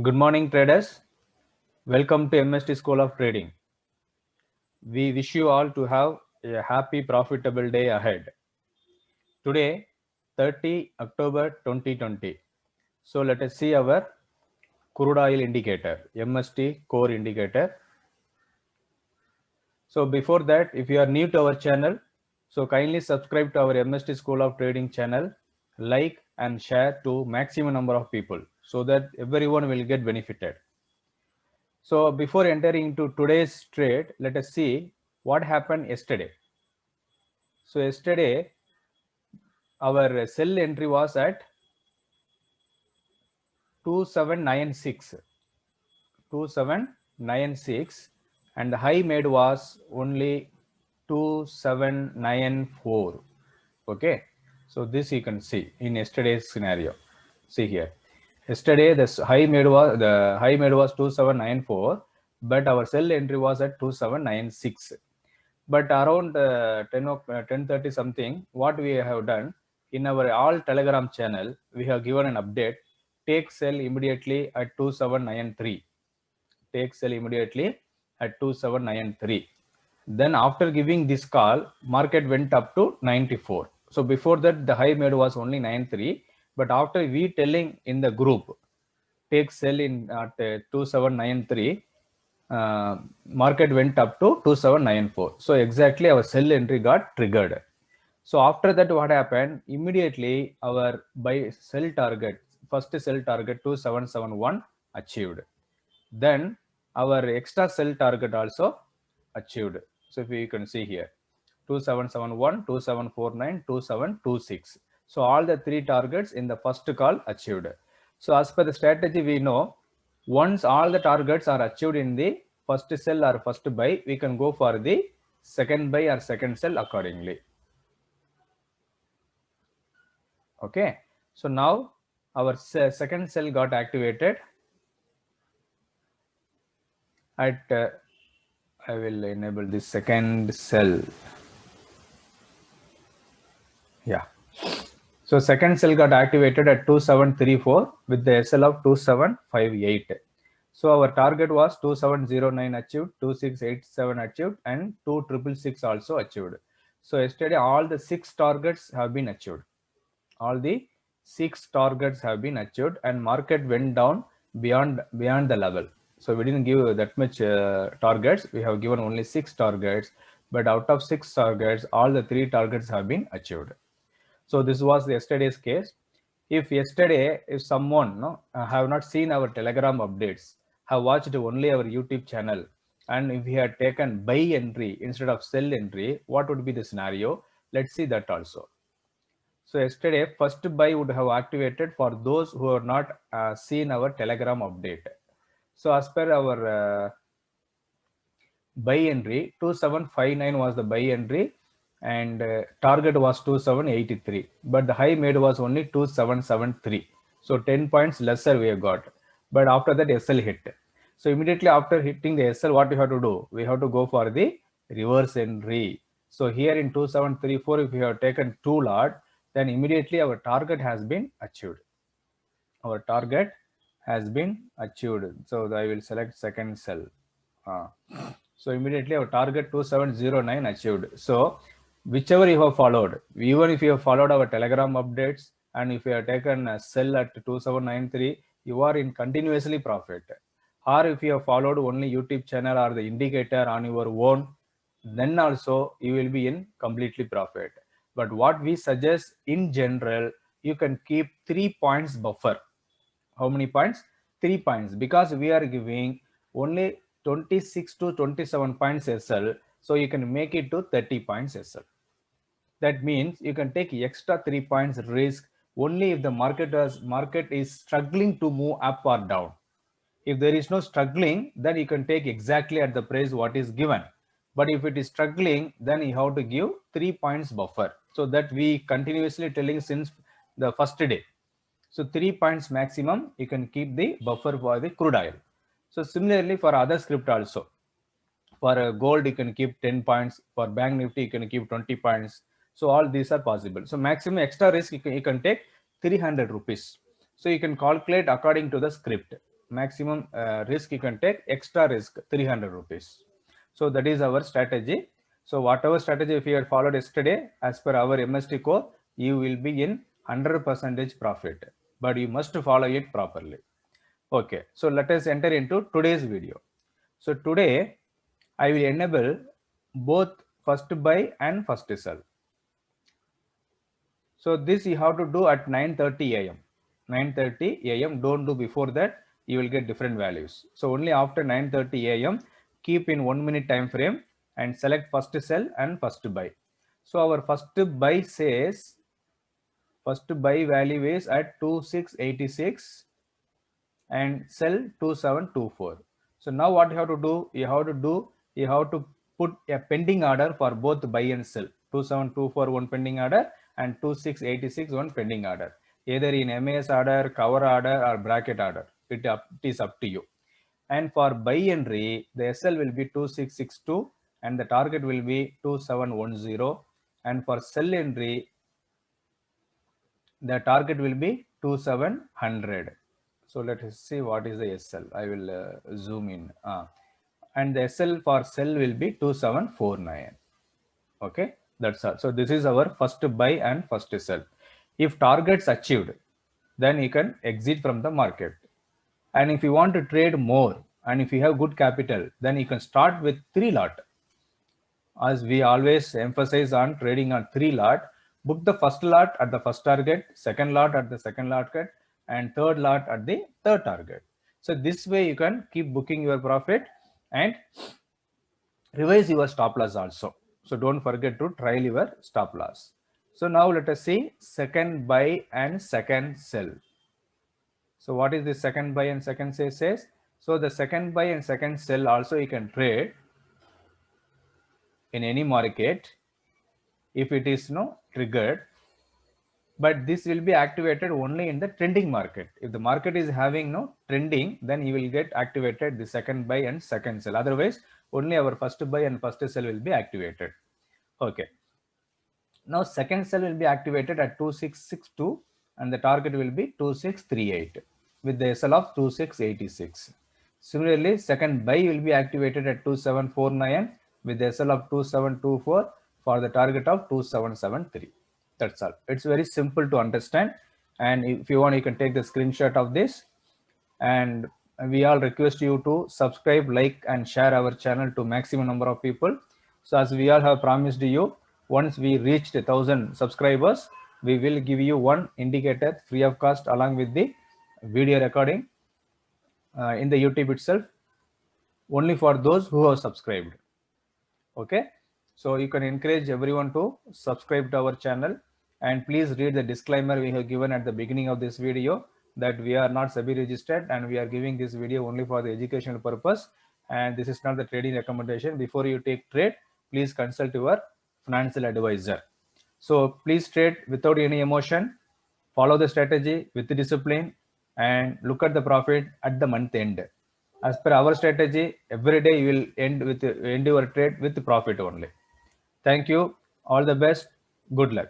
Good morning, traders. Welcome to MST School of Trading. We wish you all to have a happy, profitable day ahead. Today, 30 October 2020. So let us see our crude oil indicator, MST core indicator. So before that, if you are new to our channel, so kindly subscribe to our MST School of Trading channel, like and share to maximum number of people so that everyone will get benefited. So before entering into today's trade, let us see what happened yesterday. So yesterday, our sell entry was at 2796, 2796, and the high made was only 2794. Okay, so this you can see in yesterday's scenario. See here, yesterday the high made was 2794, but our sell entry was at 2796. But around 10:30 something, what we have done in our all Telegram channel, we have given an update. Take sell immediately at 2793. Take sell immediately at 2793. Then after giving this call, market went up to 94. So before that, the high made was only 93. But after we telling in the group, take sell in at 2793, market went up to 2794. So exactly our sell entry got triggered. So after that, what happened? Immediately our buy sell target, first sell target 2771 achieved. Then our extra sell target also achieved. So if you can see here, 2771, 2749, 2726. So all the three targets in the first call achieved. So as per the strategy, we know once all the targets are achieved in the first sell or first buy, we can go for the second buy or second sell accordingly. Okay, so now our second sell got activated at I will enable the second cell. Yeah. So second cell got activated at 2734 with the SL of 2758. So our target was 2709 achieved, 2687 achieved, and 2666 also achieved. So yesterday all the 6 targets have been achieved. All the 6 targets have been achieved, and market went down beyond the level. So we didn't give that much targets. We have given only 6 targets, but out of 6 targets, all the 3 targets have been achieved. So this was yesterday's case. If yesterday, if someone have not seen our Telegram updates, have watched only our YouTube channel, and if he had taken buy entry instead of sell entry, what would be the scenario? Let's see that also. So yesterday, first buy would have activated for those who have not seen our Telegram update. So as per our buy entry, 2759 was the buy entry, and target was 2783, but the high made was only 2773. So 10 points lesser we have got. But after that, SL hit. So immediately after hitting the SL, what we have to do? We have to go for the reverse entry. So here in 2734, if we have taken 2 lot, then immediately our target has been achieved. Our target has been achieved. So I will select second cell. So immediately our target 2709 achieved. So whichever you have followed, even if you have followed our Telegram updates, and if you have taken a sell at 2793, you are in continuously profit. Or if you have followed only YouTube channel or the indicator on your own, then also you will be in completely profit. But what we suggest in general, you can keep 3 points buffer. How many points? 3 points, because we are giving only 26 to 27 points SL, so you can make it to 30 points SL. That means you can take extra 3 points risk only if the market is struggling to move up or down. If there is no struggling, then you can take exactly at the price what is given. But if it is struggling, then you have to give 3 points buffer. So that we continuously telling since the first day. So 3 points maximum, you can keep the buffer for the crude oil. So similarly for other script also. For gold, you can keep 10 points. For bank nifty, you can keep 20 points. So all these are possible. So maximum extra risk, you can take 300 rupees. So you can calculate according to the script. maximum risk you can take, extra risk 300 rupees. So that is our strategy. So whatever strategy if you had followed yesterday, as per our MST core, you will be in 100% profit, but you must follow it properly. Okay, so let us enter into today's video. So today I will enable both first buy and first sell. So this you have to do at 9:30 a.m. 9:30 a.m. Don't do before that. You will get different values. So only after 9:30 a.m. keep in 1 minute time frame and select first sell and first buy. So our first buy says first buy value is at 2686 and sell 2724. So now what you have to do? You have to put a pending order for both buy and sell. 2724 one pending order and 2686 one pending order. Either in MAS order, cover order, or bracket order. It is up to you. And for buy entry, the SL will be 2662 and the target will be 2710. And for sell entry, the target will be 2700. So let us see what is the SL. I will zoom in. And the SL for sell will be 2749. Okay, that's all. So this is our first buy and first sell. If targets achieved, then you can exit from the market. And if you want to trade more and if you have good capital, then you can start with 3 lot. As we always emphasize on trading on 3 lot, book the first lot at the first target, second lot at the second target, and third lot at the third target. So this way you can keep booking your profit and revise your stop loss also. So don't forget to trial your stop loss. So now let us see second buy and second sell. So what is the second buy and second sell says? So the second buy and second sell also you can trade in any market if it is triggered, but this will be activated only in the trending market. If the market is having no trending, then you will get activated the second buy and second sell. Otherwise only our first buy and first sell will be activated. Okay, now second sell will be activated at 2662 and the target will be 2638 with the SL of 2686. Similarly, second buy will be activated at 2749 with the SL of 2724 for the target of 2773. That's all. It's very simple to understand. And if you want, you can take the screenshot of this. And we all request you to subscribe, like, and share our channel to maximum number of people. So as we all have promised you, once we reached 1,000 subscribers, we will give you one indicator free of cost along with the video recording in the YouTube itself, only for those who have subscribed. Okay, so you can encourage everyone to subscribe to our channel, and please read the disclaimer we have given at the beginning of this video that we are not SEBI registered and we are giving this video only for the educational purpose, and this is not the trading recommendation. Before you take trade, please consult your financial advisor. So please trade without any emotion, follow the strategy with discipline, and look at the profit at the month end. As per our strategy, every day you will end your trade with profit only. Thank you. All the best. Good luck.